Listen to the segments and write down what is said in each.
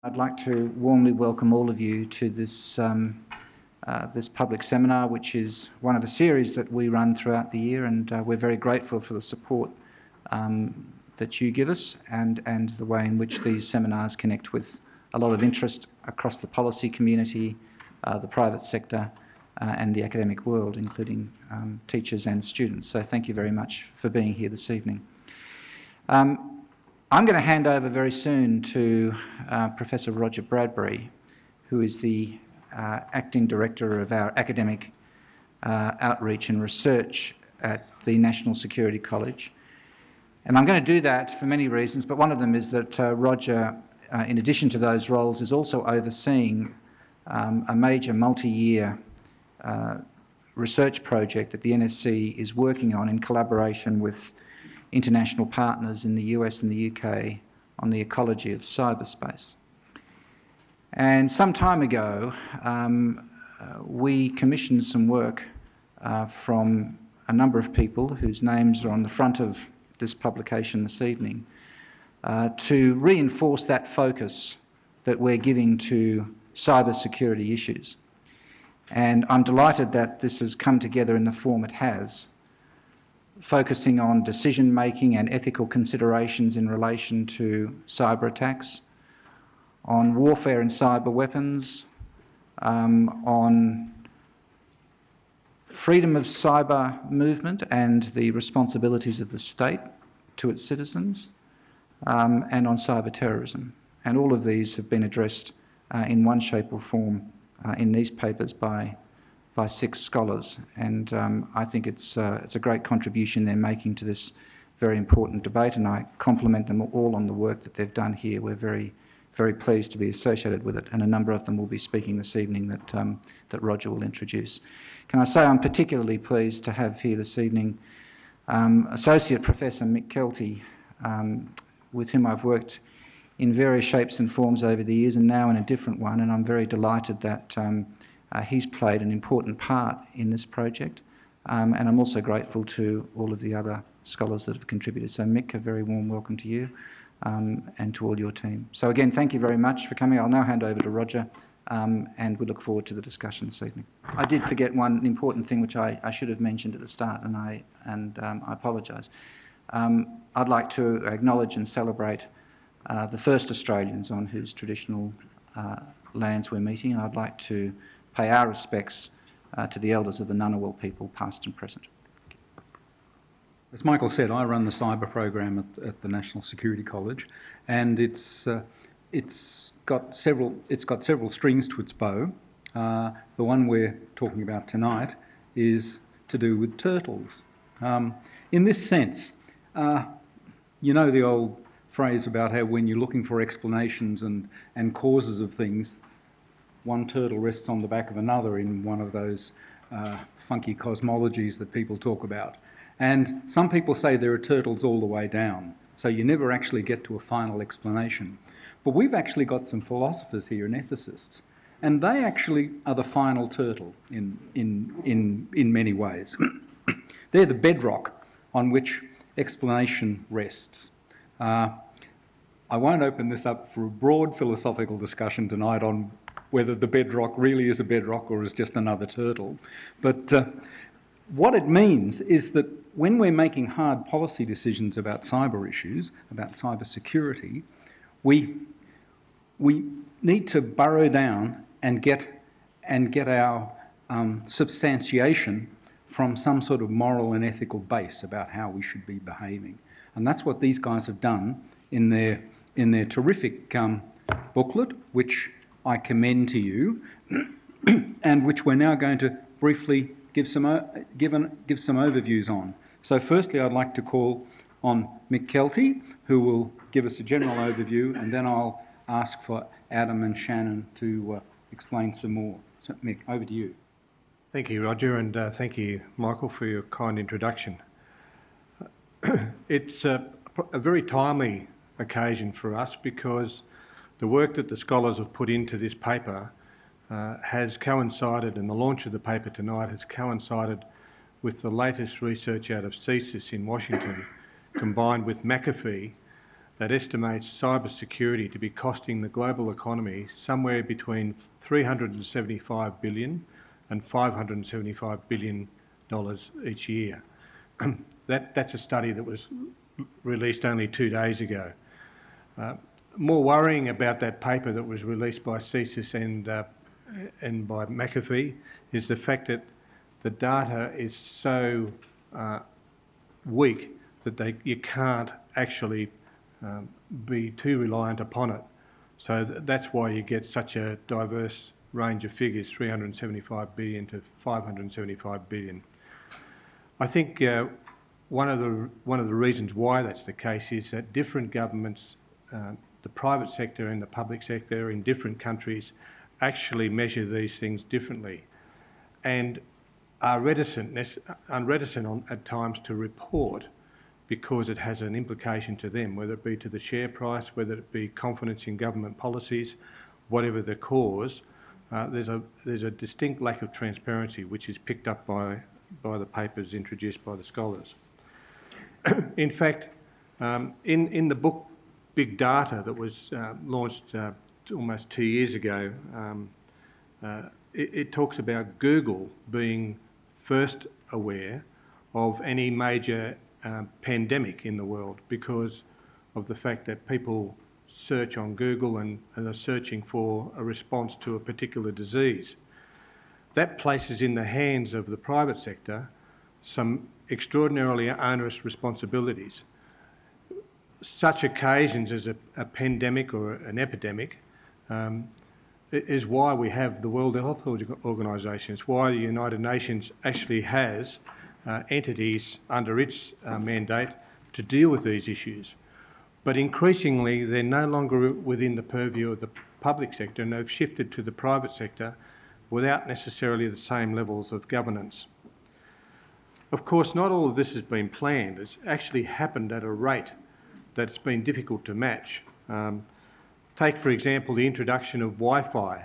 I'd like to warmly welcome all of you to this public seminar, which is one of a series that we run throughout the year, and we're very grateful for the support that you give us and the way in which these seminars connect with a lot of interest across the policy community, the private sector, and the academic world, including teachers and students. So thank you very much for being here this evening. I'm going to hand over very soon to Professor Roger Bradbury, who is the Acting Director of our Academic Outreach and Research at the National Security College. And I'm going to do that for many reasons, but one of them is that Roger, in addition to those roles, is also overseeing a major multi-year research project that the NSC is working on in collaboration with international partners in the US and the UK on the ecology of cyberspace. And some time ago, we commissioned some work from a number of people whose names are on the front of this publication this evening to reinforce that focus that we're giving to cybersecurity issues. And I'm delighted that this has come together in the form it has, focusing on decision-making and ethical considerations in relation to cyber attacks, on warfare and cyber weapons, on freedom of cyber movement and the responsibilities of the state to its citizens, and on cyber terrorism. And all of these have been addressed in one shape or form in these papers by 6 scholars, and I think it's a great contribution they're making to this very important debate, and I compliment them all on the work that they've done here. We're very, very pleased to be associated with it, and a number of them will be speaking this evening that Roger will introduce. Can I say I'm particularly pleased to have here this evening Associate Professor Mick Kelty, with whom I've worked in various shapes and forms over the years, and now in a different one, and I'm very delighted that he's played an important part in this project, and I'm also grateful to all of the other scholars that have contributed. So Mick, a very warm welcome to you and to all your team. So again, thank you very much for coming. I'll now hand over to Roger, and we look forward to the discussion this evening. I did forget one important thing which I should have mentioned at the start, and I apologise. I'd like to acknowledge and celebrate the first Australians on whose traditional lands we're meeting, and I'd like to pay our respects to the elders of the Ngunnawal people, past and present. As Michael said, I run the cyber program at the National Security College, and it's got several strings to its bow. The one we're talking about tonight is to do with turtles. In this sense, you know the old phrase about how when you're looking for explanations and causes of things, one turtle rests on the back of another in one of those funky cosmologies that people talk about. And some people say there are turtles all the way down, so you never actually get to a final explanation. But we've actually got some philosophers here and ethicists, and they actually are the final turtle in many ways. They're the bedrock on which explanation rests. I won't open this up for a broad philosophical discussion tonight on whether the bedrock really is a bedrock or is just another turtle. But what it means is that when we're making hard policy decisions about cyber issues, about cyber security, we need to burrow down and get our substantiation from some sort of moral and ethical base about how we should be behaving. And that's what these guys have done in their terrific booklet, which I commend to you, and which we're now going to briefly give some overviews on. So firstly, I'd like to call on Mick Kelty, who will give us a general overview, and then I'll ask for Adam and Shannon to explain some more. So Mick, over to you. Thank you, Roger, and thank you, Michael, for your kind introduction. It's a very timely occasion for us because the work that the scholars have put into this paper has coincided, and the launch of the paper tonight has coincided with the latest research out of CSIS in Washington, combined with McAfee, that estimates cybersecurity to be costing the global economy somewhere between $375 billion and $575 billion each year. That's a study that was released only 2 days ago. More worrying about that paper that was released by CSIS and by McAfee is the fact that the data is so weak that you can't actually be too reliant upon it. So that's why you get such a diverse range of figures, 375 billion to 575 billion. I think one of the reasons why that's the case is that different governments, the private sector and the public sector in different countries, actually measure these things differently, and are reticent at times to report because it has an implication to them, whether it be to the share price, whether it be confidence in government policies, whatever the cause. There's a distinct lack of transparency which is picked up by the papers introduced by the scholars. In fact, in the book Big Data that was launched almost 2 years ago, it talks about Google being first aware of any major pandemic in the world because of the fact that people search on Google and are searching for a response to a particular disease. That places in the hands of the private sector some extraordinarily onerous responsibilities. Such occasions as a pandemic or an epidemic is why we have the World Health Organization. It's why the United Nations actually has entities under its mandate to deal with these issues. But increasingly, they're no longer within the purview of the public sector, and they've shifted to the private sector without necessarily the same levels of governance. Of course, not all of this has been planned. It's actually happened at a rate that's been difficult to match. Take, for example, the introduction of Wi-Fi.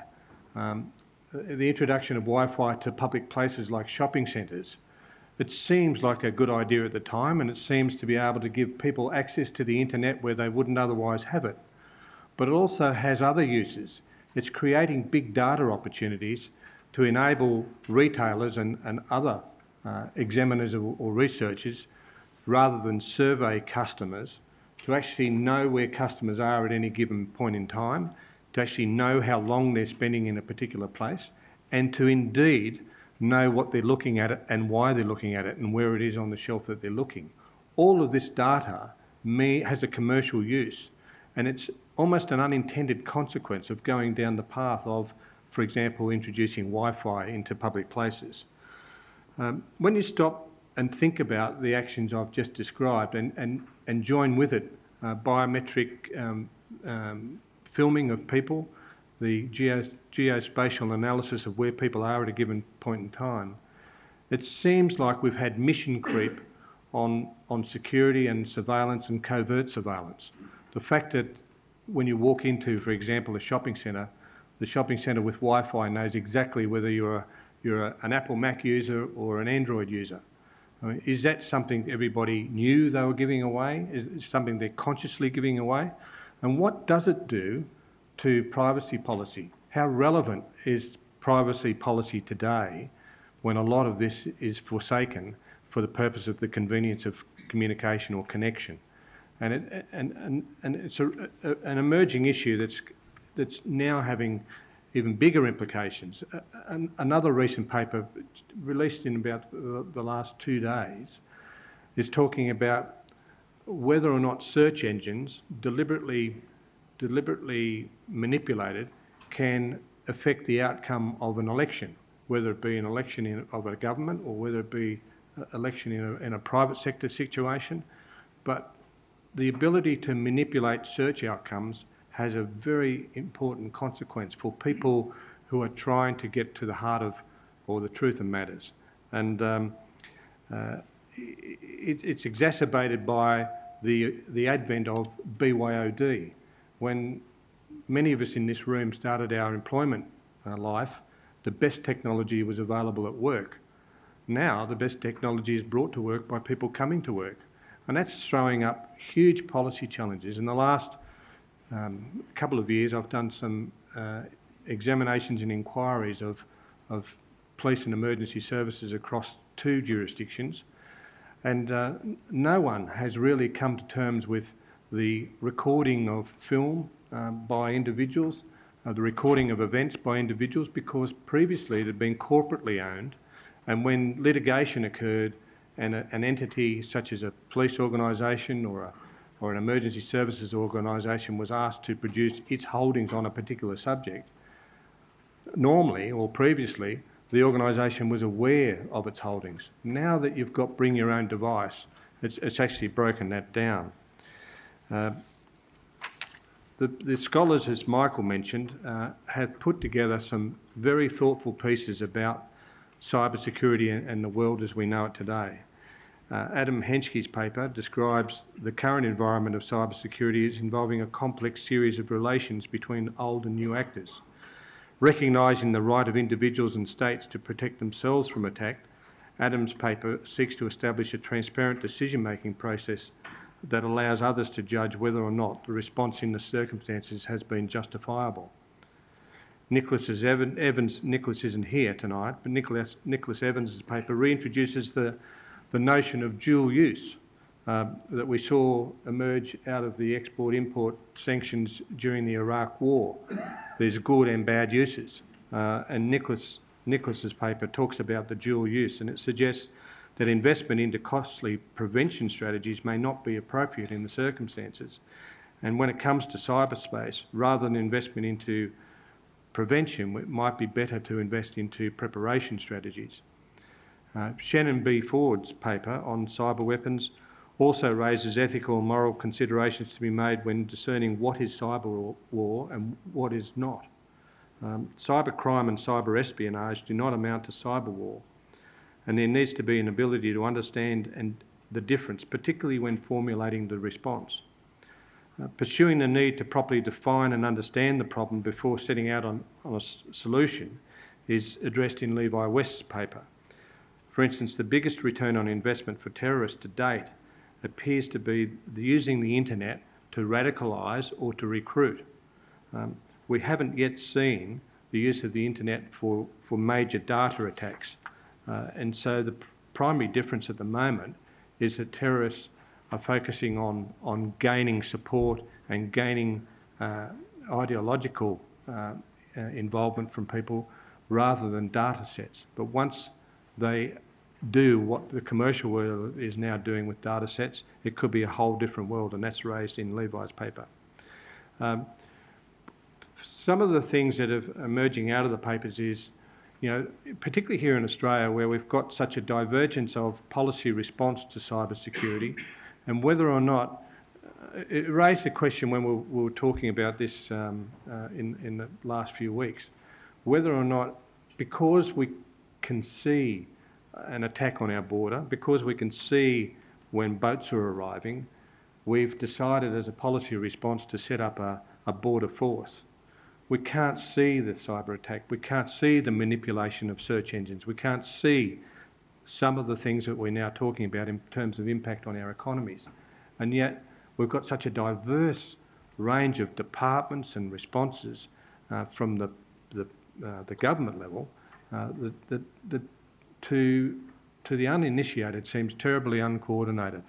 The introduction of Wi-Fi to public places like shopping centres. It seems like a good idea at the time, and it seems to be able to give people access to the internet where they wouldn't otherwise have it. But it also has other uses. It's creating big data opportunities to enable retailers and other examiners or researchers, rather than survey customers, to actually know where customers are at any given point in time, to actually know how long they're spending in a particular place, and to indeed know what they're looking at and why they're looking at it and where it is on the shelf that they're looking. All of this data has a commercial use, and it's almost an unintended consequence of going down the path of, for example, introducing Wi-Fi into public places. When you stop and think about the actions I've just described and join with it biometric filming of people, the geospatial analysis of where people are at a given point in time, it seems like we've had mission creep on security and surveillance and covert surveillance. The fact that when you walk into, for example, a shopping centre, the shopping centre with Wi-Fi knows exactly whether you're an Apple Mac user or an Android user. I mean, is that something everybody knew they were giving away? Is it something they're consciously giving away? And what does it do to privacy policy? How relevant is privacy policy today when a lot of this is forsaken for the purpose of the convenience of communication or connection? And it's an emerging issue that's now having even bigger implications. Another recent paper released in about the last 2 days is talking about whether or not search engines deliberately manipulated can affect the outcome of an election, whether it be an election of a government or whether it be an election in a private sector situation. But the ability to manipulate search outcomes has a very important consequence for people who are trying to get to the heart of or the truth of matters. And it's exacerbated by the advent of BYOD. When many of us in this room started our employment life, the best technology was available at work. Now the best technology is brought to work by people coming to work. And that's throwing up huge policy challenges. In the last couple of years, I've done some examinations and inquiries of police and emergency services across 2 jurisdictions, and no one has really come to terms with the recording of film by individuals, the recording of events by individuals, because previously it had been corporately owned, and when litigation occurred and an entity such as a police organisation or an emergency services organisation was asked to produce its holdings on a particular subject, normally or previously the organisation was aware of its holdings. Now that you've got bring your own device, it's actually broken that down. The scholars, as Michael mentioned, have put together some very thoughtful pieces about cybersecurity and the world as we know it today. Adam Henschke's paper describes the current environment of cybersecurity as involving a complex series of relations between old and new actors. Recognising the right of individuals and states to protect themselves from attack, Adam's paper seeks to establish a transparent decision-making process that allows others to judge whether or not the response in the circumstances has been justifiable. Nicholas isn't here tonight, but Nicholas Evans's paper reintroduces the notion of dual use that we saw emerge out of the export-import sanctions during the Iraq War. There's good and bad uses, and Nicholas's paper talks about the dual use, and it suggests that investment into costly prevention strategies may not be appropriate in the circumstances. And when it comes to cyberspace, rather than investment into prevention, it might be better to invest into preparation strategies. Shannon B. Ford's paper on cyber weapons also raises ethical and moral considerations to be made when discerning what is cyber war and what is not. Cybercrime and cyber espionage do not amount to cyber war, and there needs to be an ability to understand the difference, particularly when formulating the response. Pursuing the need to properly define and understand the problem before setting out on a solution is addressed in Levi West's paper. For instance, the biggest return on investment for terrorists to date appears to be using the internet to radicalise or to recruit. We haven't yet seen the use of the internet for major data attacks. And so the primary difference at the moment is that terrorists are focusing on gaining support and gaining ideological involvement from people rather than data sets. But once they do what the commercial world is now doing with data sets, it could be a whole different world, and that's raised in Levi's paper. Some of the things that are emerging out of the papers is, particularly here in Australia, where we've got such a divergence of policy response to cybersecurity, and whether or not it raised the question when we were talking about this in the last few weeks, whether or not, because we can see an attack on our border, because we can see when boats are arriving, we've decided as a policy response to set up a border force. We can't see the cyber attack. We can't see the manipulation of search engines. We can't see some of the things that we're now talking about in terms of impact on our economies. And yet we've got such a diverse range of departments and responses from the government level that to the uninitiated seems terribly uncoordinated.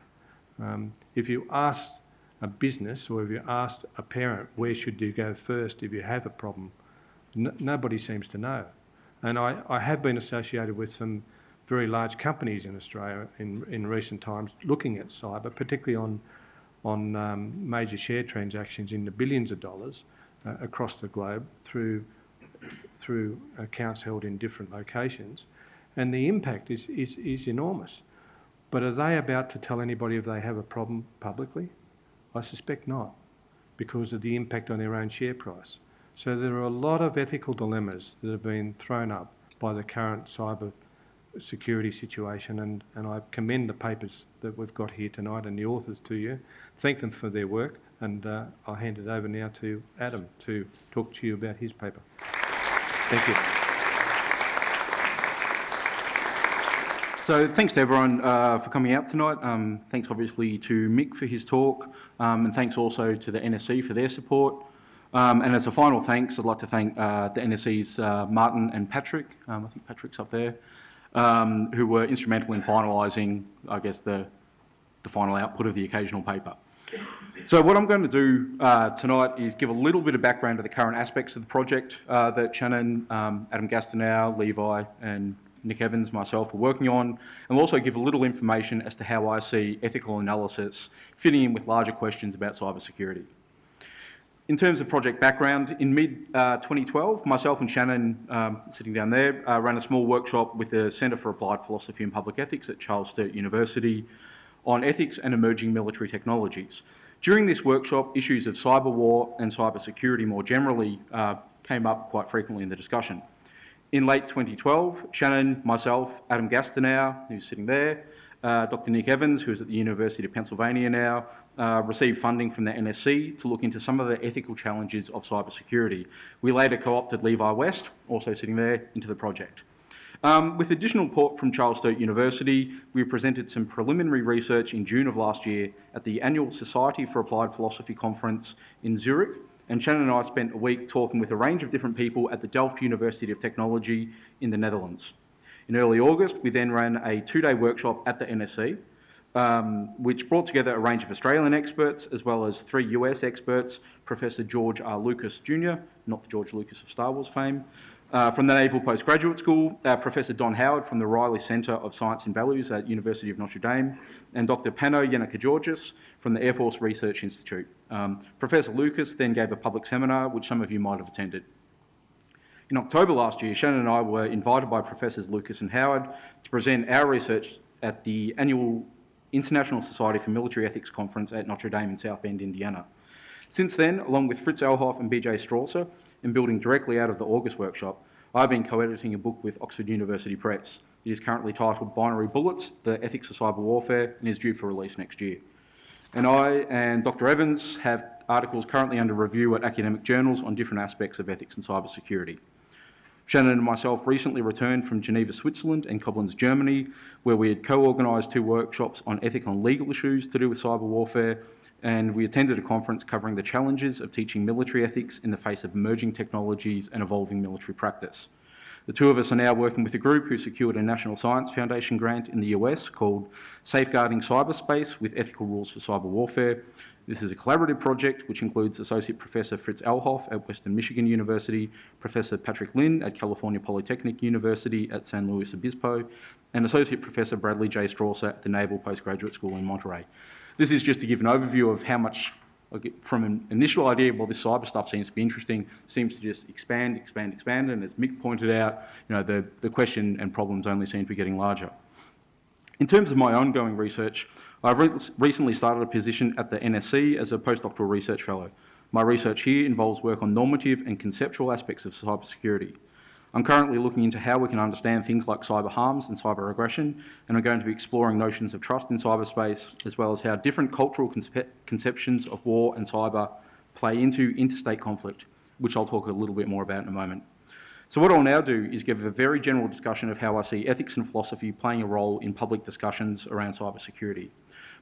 If you ask a business, or if you asked a parent, where should you go first if you have a problem, nobody seems to know. And I have been associated with some very large companies in Australia in recent times looking at cyber, particularly on major share transactions in the billions of dollars across the globe through accounts held in different locations. And the impact is enormous. But are they about to tell anybody if they have a problem publicly? I suspect not, because of the impact on their own share price. So there are a lot of ethical dilemmas that have been thrown up by the current cyber security situation, and I commend the papers that we've got here tonight and the authors to you. Thank them for their work, and I'll hand it over now to Adam to talk to you about his paper. Thank you. So thanks to everyone for coming out tonight. Thanks obviously to Mick for his talk, and thanks also to the NSC for their support. And as a final thanks, I'd like to thank the NSC's Martin and Patrick, I think Patrick's up there, who were instrumental in finalising, I guess, the final output of the occasional paper. So what I'm going to do tonight is give a little bit of background to the current aspects of the project that Shannon, Adam Gastineau, Levi and Nick Evans, myself, are working on, and we'll also give a little information as to how I see ethical analysis fitting in with larger questions about cybersecurity. In terms of project background, in mid-2012, myself and Shannon, sitting down there, ran a small workshop with the Centre for Applied Philosophy and Public Ethics at Charles Sturt University on ethics and emerging military technologies. During this workshop, issues of cyber war and cybersecurity more generally came up quite frequently in the discussion. In late 2012, Shannon, myself, Adam Gastineau, who's sitting there, Dr. Nick Evans, who's at the University of Pennsylvania now, received funding from the NSC to look into some of the ethical challenges of cybersecurity. We later co-opted Levi West, also sitting there, into the project. With additional support from Charles Sturt University, we presented some preliminary research in June of last year at the annual Society for Applied Philosophy conference in Zurich, and Shannon and I spent a week talking with a range of different people at the Delft University of Technology in the Netherlands. In early August, we then ran a 2-day workshop at the NSC, which brought together a range of Australian experts as well as 3 US experts, Professor George R. Lucas Jr., not the George Lucas of Star Wars fame, from the Naval Postgraduate School, Professor Don Howard from the Riley Centre of Science and Values at University of Notre Dame, and Dr. Pano Yannakogeorgis from the Air Force Research Institute. Professor Lucas then gave a public seminar, which some of you might have attended. In October last year, Shannon and I were invited by Professors Lucas and Howard to present our research at the annual International Society for Military Ethics Conference at Notre Dame in South Bend, Indiana. Since then, along with Fritz Elhoff and BJ Strasser, and building directly out of the August workshop, I've been co-editing a book with Oxford University Press. It is currently titled Binary Bullets, The Ethics of Cyber Warfare, and is due for release next year. And I and Dr. Evans have articles currently under review at academic journals on different aspects of ethics and cybersecurity. Shannon and myself recently returned from Geneva, Switzerland and Koblenz, Germany, where we had co-organised 2 workshops on ethical and legal issues to do with cyber warfare, and we attended a conference covering the challenges of teaching military ethics in the face of emerging technologies and evolving military practice. The 2 of us are now working with a group who secured a National Science Foundation grant in the US called Safeguarding Cyberspace with Ethical Rules for Cyber Warfare. This is a collaborative project which includes Associate Professor Fritz Elhoff at Western Michigan University, Professor Patrick Lin at California Polytechnic University at San Luis Obispo, and Associate Professor Bradley J. Strasser at the Naval Postgraduate School in Monterey. This is just to give an overview of how much, from an initial idea, well, this cyber stuff seems to be interesting, seems to just expand, and as Mick pointed out, you know, the question and problems only seem to be getting larger. In terms of my ongoing research, I've recently started a position at the NSC as a postdoctoral research fellow. My research here involves work on normative and conceptual aspects of cybersecurity. I'm currently looking into how we can understand things like cyber harms and cyber aggression, and I'm going to be exploring notions of trust in cyberspace, as well as how different cultural conceptions of war and cyber play into interstate conflict, which I'll talk a little bit more about in a moment. So what I'll now do is give a very general discussion of how I see ethics and philosophy playing a role in public discussions around cybersecurity.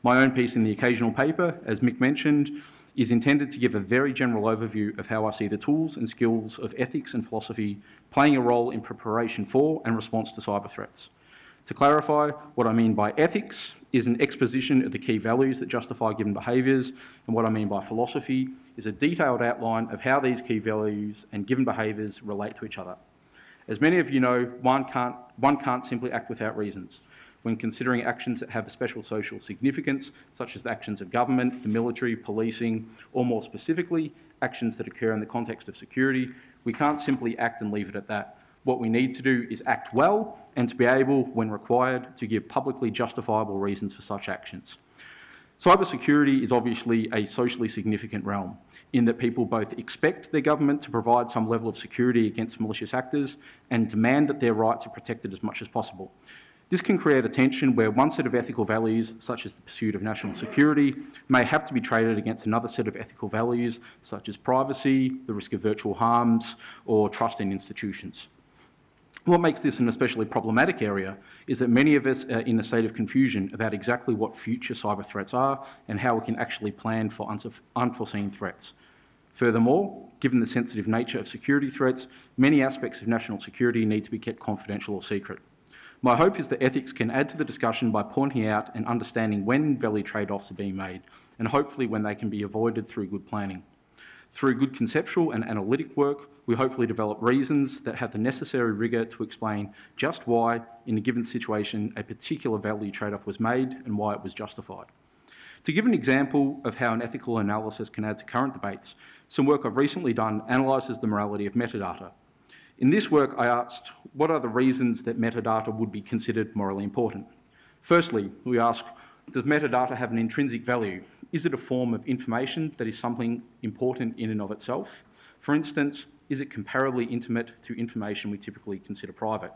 My own piece in the occasional paper, as Mick mentioned, is intended to give a very general overview of how I see the tools and skills of ethics and philosophy playing a role in preparation for and response to cyber threats. To clarify, what I mean by ethics is an exposition of the key values that justify given behaviours, and what I mean by philosophy is a detailed outline of how these key values and given behaviours relate to each other. As many of you know, one can't simply act without reasons. When considering actions that have a special social significance, such as the actions of government, the military, policing, or more specifically, actions that occur in the context of security, we can't simply act and leave it at that. What we need to do is act well and to be able, when required, to give publicly justifiable reasons for such actions. Cybersecurity is obviously a socially significant realm, in that people both expect their government to provide some level of security against malicious actors and demand that their rights are protected as much as possible. This can create a tension where one set of ethical values, such as the pursuit of national security, may have to be traded against another set of ethical values, such as privacy, the risk of virtual harms, or trust in institutions. What makes this an especially problematic area is that many of us are in a state of confusion about exactly what future cyber threats are and how we can actually plan for unforeseen threats. Furthermore, given the sensitive nature of security threats, many aspects of national security need to be kept confidential or secret. My hope is that ethics can add to the discussion by pointing out and understanding when value trade-offs are being made, and hopefully when they can be avoided through good planning. Through good conceptual and analytic work, we hopefully develop reasons that have the necessary rigour to explain just why, in a given situation, a particular value trade-off was made and why it was justified. To give an example of how an ethical analysis can add to current debates, some work I've recently done analyses the morality of metadata. In this work, I asked, what are the reasons that metadata would be considered morally important? Firstly, we ask, does metadata have an intrinsic value? Is it a form of information that is something important in and of itself? For instance, is it comparably intimate to information we typically consider private?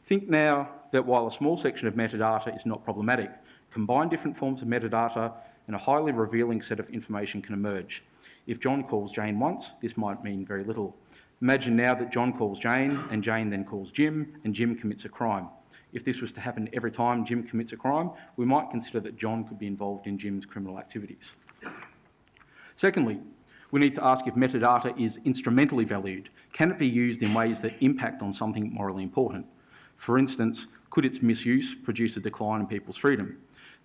Think now that while a small section of metadata is not problematic, combine different forms of metadata and a highly revealing set of information can emerge. If John calls Jane once, this might mean very little. Imagine now that John calls Jane, and Jane then calls Jim, and Jim commits a crime. If this was to happen every time Jim commits a crime, we might consider that John could be involved in Jim's criminal activities. Secondly, we need to ask if metadata is instrumentally valued. Can it be used in ways that impact on something morally important? For instance, could its misuse produce a decline in people's freedom?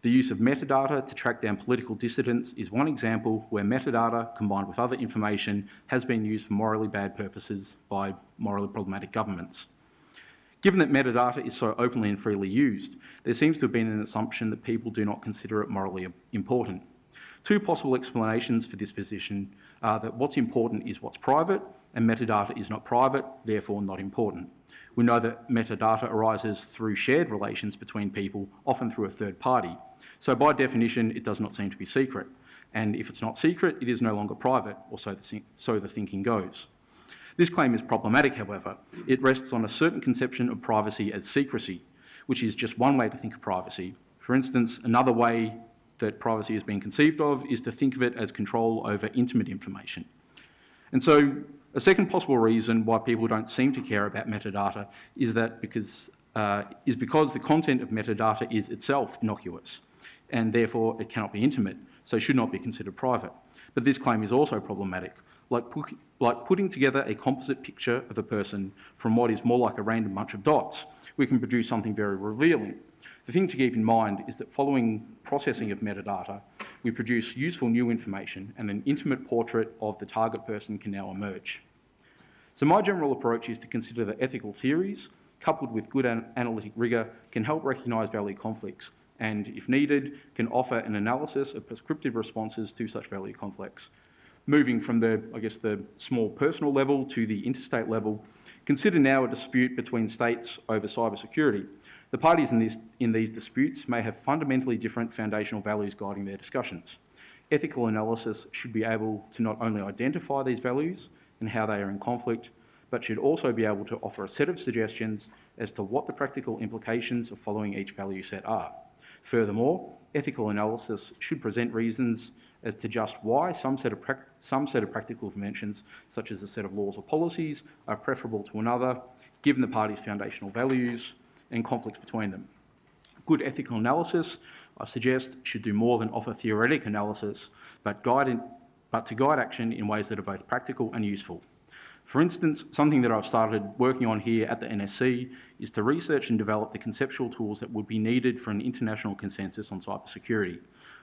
The use of metadata to track down political dissidents is one example where metadata, combined with other information, has been used for morally bad purposes by morally problematic governments. Given that metadata is so openly and freely used, there seems to have been an assumption that people do not consider it morally important. Two possible explanations for this position are that what's important is what's private, and metadata is not private, therefore not important. We know that metadata arises through shared relations between people, often through a third party. So by definition, it does not seem to be secret. And if it's not secret, it is no longer private, or so the thinking goes. This claim is problematic, however. It rests on a certain conception of privacy as secrecy, which is just one way to think of privacy. For instance, another way that privacy is being conceived of is to think of it as control over intimate information. And so a second possible reason why people don't seem to care about metadata is because the content of metadata is itself innocuous, and therefore it cannot be intimate, so should not be considered private. But this claim is also problematic. Like putting together a composite picture of a person from what is more like a random bunch of dots, we can produce something very revealing. The thing to keep in mind is that following processing of metadata, we produce useful new information, and an intimate portrait of the target person can now emerge. So my general approach is to consider that ethical theories, coupled with good analytic rigour, can help recognise value conflicts, and, if needed, can offer an analysis of prescriptive responses to such value conflicts. Moving from the small personal level to the interstate level, consider now a dispute between states over cybersecurity. The parties in these disputes may have fundamentally different foundational values guiding their discussions. Ethical analysis should be able to not only identify these values and how they are in conflict, but should also be able to offer a set of suggestions as to what the practical implications of following each value set are. Furthermore, ethical analysis should present reasons as to just why some set of practical conventions, such as a set of laws or policies, are preferable to another, given the parties' foundational values and conflicts between them. Good ethical analysis, I suggest, should do more than offer theoretic analysis, but to guide action in ways that are both practical and useful. For instance, something that I've started working on here at the NSC is to research and develop the conceptual tools that would be needed for an international consensus on cybersecurity.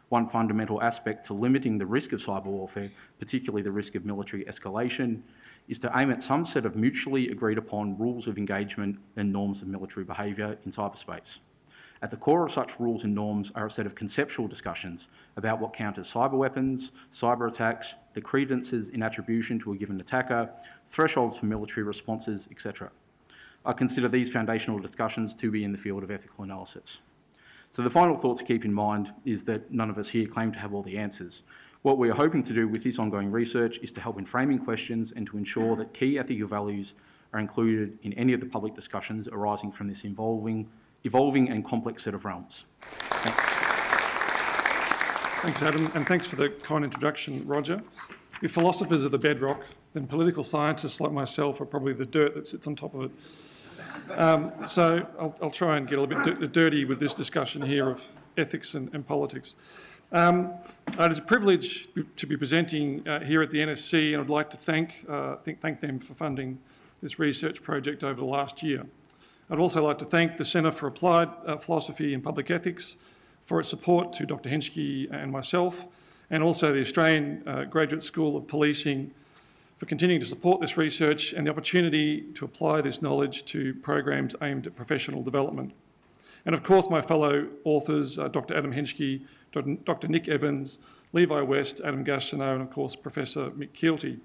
One fundamental aspect to limiting the risk of cyber warfare, particularly the risk of military escalation, is to aim at some set of mutually agreed upon rules of engagement and norms of military behaviour in cyberspace. At the core of such rules and norms are a set of conceptual discussions about what count as cyber weapons, cyber attacks, the credences in attribution to a given attacker, thresholds for military responses, etc. I consider these foundational discussions to be in the field of ethical analysis. So the final thought to keep in mind is that none of us here claim to have all the answers. What we are hoping to do with this ongoing research is to help in framing questions and to ensure that key ethical values are included in any of the public discussions arising from this evolving and complex set of realms. Thanks. Thanks, Adam, and thanks for the kind introduction, Roger. If philosophers are the bedrock, then political scientists like myself are probably the dirt that sits on top of it. So I'll try and get a little bit dirty with this discussion here of ethics and politics. It is a privilege to be presenting here at the NSC, and I'd like to thank them for funding this research project over the last year. I'd also like to thank the Centre for Applied Philosophy and Public Ethics for its support to Dr. Henschke and myself, and also the Australian Graduate School of Policing for continuing to support this research and the opportunity to apply this knowledge to programs aimed at professional development. And of course, my fellow authors, Dr. Adam Henschke, Dr. Nick Evans, Levi West, Adam Gastineau, and of course, Professor Mick Keelty.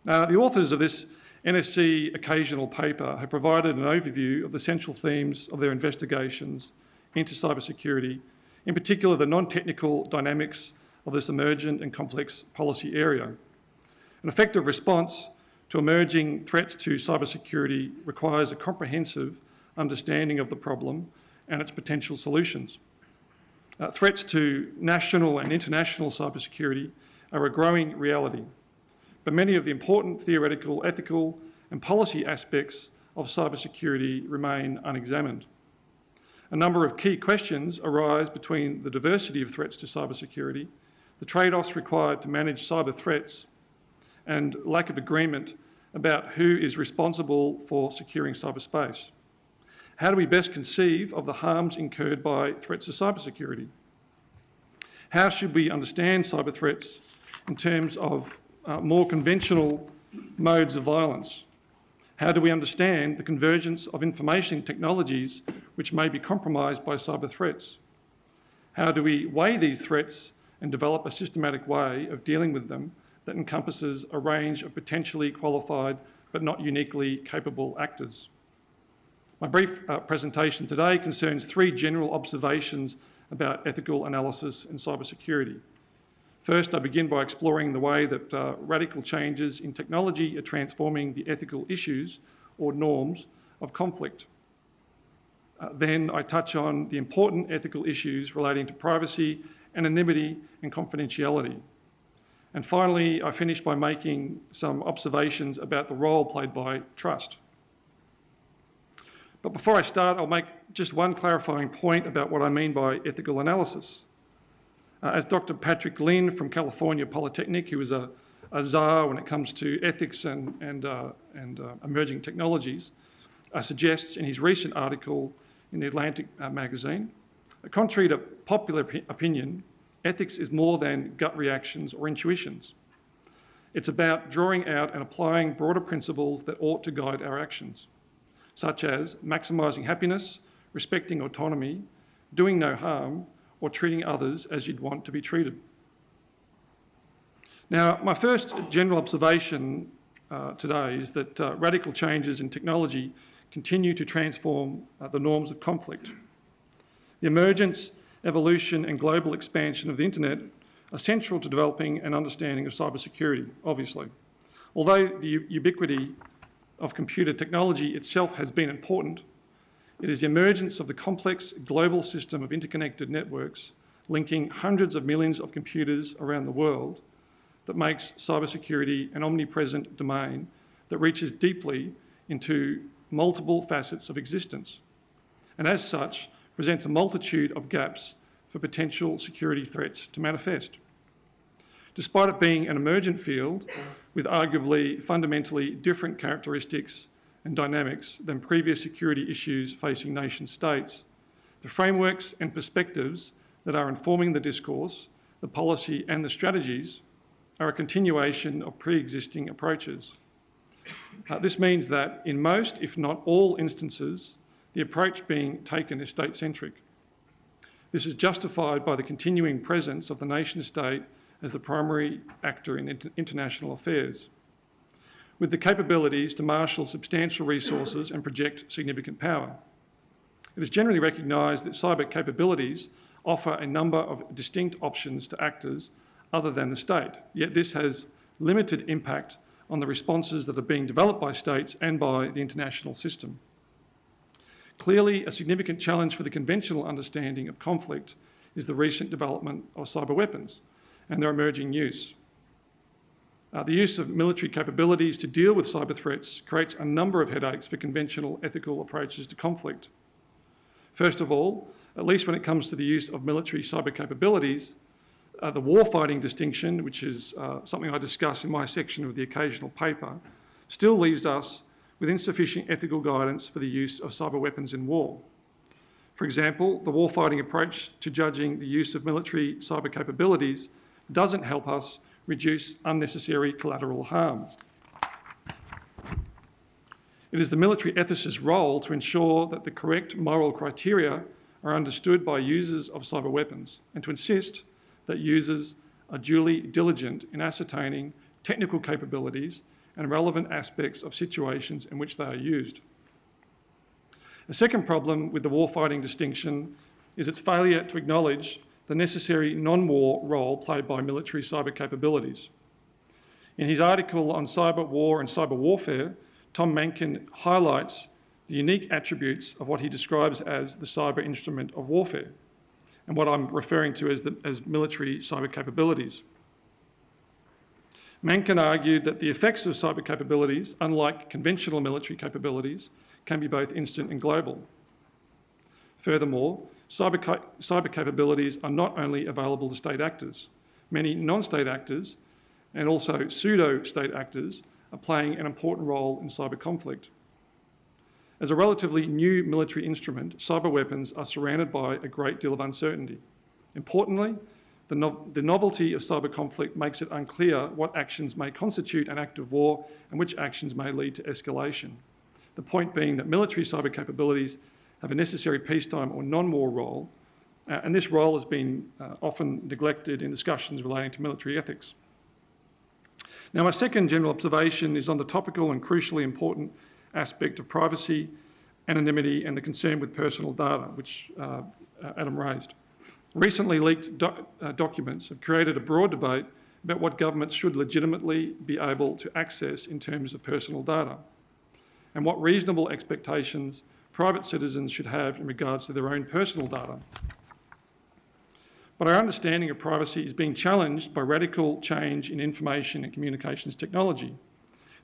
The authors of this NSC occasional paper have provided an overview of the central themes of their investigations into cybersecurity, in particular the non-technical dynamics of this emergent and complex policy area. An effective response to emerging threats to cybersecurity requires a comprehensive understanding of the problem and its potential solutions. Threats to national and international cybersecurity are a growing reality, but many of the important theoretical, ethical and policy aspects of cybersecurity remain unexamined. A number of key questions arise between the diversity of threats to cybersecurity, the trade-offs required to manage cyber threats, and lack of agreement about who is responsible for securing cyberspace. How do we best conceive of the harms incurred by threats to cybersecurity? How should we understand cyber threats in terms of more conventional modes of violence? How do we understand the convergence of information technologies which may be compromised by cyber threats? How do we weigh these threats and develop a systematic way of dealing with them that encompasses a range of potentially qualified but not uniquely capable actors? My brief presentation today concerns three general observations about ethical analysis in cybersecurity. First, I begin by exploring the way that radical changes in technology are transforming the ethical issues or norms of conflict. Then I touch on the important ethical issues relating to privacy, anonymity and confidentiality. And finally, I finish by making some observations about the role played by trust. But before I start, I'll make just one clarifying point about what I mean by ethical analysis. As Dr. Patrick Lynn from California Polytechnic, who is a czar when it comes to ethics and emerging technologies, suggests in his recent article in the Atlantic magazine, contrary to popular opinion, ethics is more than gut reactions or intuitions. It's about drawing out and applying broader principles that ought to guide our actions, such as maximising happiness, respecting autonomy, doing no harm, or treating others as you'd want to be treated. Now, my first general observation today is that radical changes in technology continue to transform the norms of conflict. The emergence, evolution and global expansion of the internet are central to developing an understanding of cybersecurity, obviously. Although the ubiquity of computer technology itself has been important, it is the emergence of the complex global system of interconnected networks linking hundreds of millions of computers around the world that makes cybersecurity an omnipresent domain that reaches deeply into multiple facets of existence, and as such presents a multitude of gaps for potential security threats to manifest. Despite it being an emergent field with arguably fundamentally different characteristics and dynamics than previous security issues facing nation states, the frameworks and perspectives that are informing the discourse, the policy and the strategies are a continuation of pre-existing approaches. This means that in most, if not all instances, the approach being taken is state-centric. This is justified by the continuing presence of the nation state as the primary actor in international affairs, with the capabilities to marshal substantial resources and project significant power. It is generally recognised that cyber capabilities offer a number of distinct options to actors other than the state, yet this has limited impact on the responses that are being developed by states and by the international system. Clearly, a significant challenge for the conventional understanding of conflict is the recent development of cyber weapons and their emerging use. The use of military capabilities to deal with cyber threats creates a number of headaches for conventional ethical approaches to conflict. First of all, at least when it comes to the use of military cyber capabilities, the warfighting distinction, which is something I discuss in my section of the occasional paper, still leaves us with insufficient ethical guidance for the use of cyber weapons in war. For example, the warfighting approach to judging the use of military cyber capabilities doesn't help us reduce unnecessary collateral harm. It is the military ethicist's role to ensure that the correct moral criteria are understood by users of cyber weapons and to insist that users are duly diligent in ascertaining technical capabilities and relevant aspects of situations in which they are used. A second problem with the warfighting distinction is its failure to acknowledge the necessary non-war role played by military cyber capabilities. In his article on cyber war and cyber warfare, Tom Mencken highlights the unique attributes of what he describes as the cyber instrument of warfare, and what I'm referring to as military cyber capabilities. Mencken argued that the effects of cyber capabilities, unlike conventional military capabilities, can be both instant and global. Furthermore, cyber capabilities are not only available to state actors. Many non-state actors and also pseudo-state actors are playing an important role in cyber conflict. As a relatively new military instrument, cyber weapons are surrounded by a great deal of uncertainty. Importantly, the novelty of cyber conflict makes it unclear what actions may constitute an act of war and which actions may lead to escalation. The point being that military cyber capabilities have a necessary peacetime or non-war role, and this role has been often neglected in discussions relating to military ethics. Now, my second general observation is on the topical and crucially important aspect of privacy, anonymity, and the concern with personal data, which Adam raised. Recently leaked documents have created a broad debate about what governments should legitimately be able to access in terms of personal data, and what reasonable expectations private citizens should have in regards to their own personal data. But our understanding of privacy is being challenged by radical change in information and communications technology.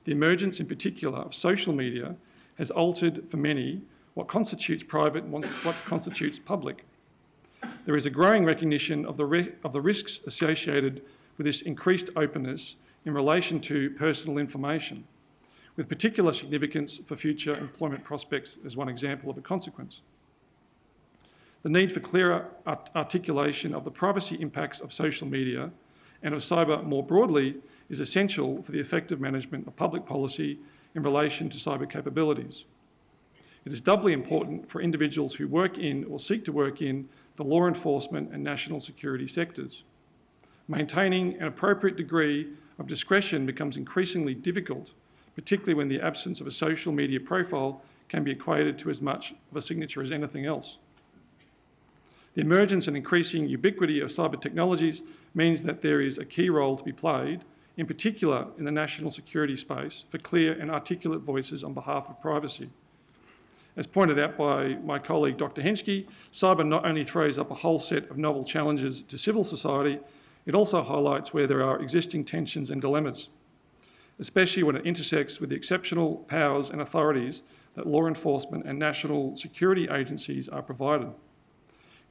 The emergence in particular of social media has altered for many what constitutes private and what constitutes public. There is a growing recognition of the risks associated with this increased openness in relation to personal information, with particular significance for future employment prospects as one example of a consequence. The need for clearer articulation of the privacy impacts of social media and of cyber more broadly is essential for the effective management of public policy in relation to cyber capabilities. It is doubly important for individuals who work in or seek to work in the law enforcement and national security sectors. Maintaining an appropriate degree of discretion becomes increasingly difficult, particularly when the absence of a social media profile can be equated to as much of a signature as anything else. The emergence and increasing ubiquity of cyber technologies means that there is a key role to be played, in particular in the national security space, for clear and articulate voices on behalf of privacy. As pointed out by my colleague Dr. Henschke, cyber not only throws up a whole set of novel challenges to civil society, it also highlights where there are existing tensions and dilemmas, especially when it intersects with the exceptional powers and authorities that law enforcement and national security agencies are provided.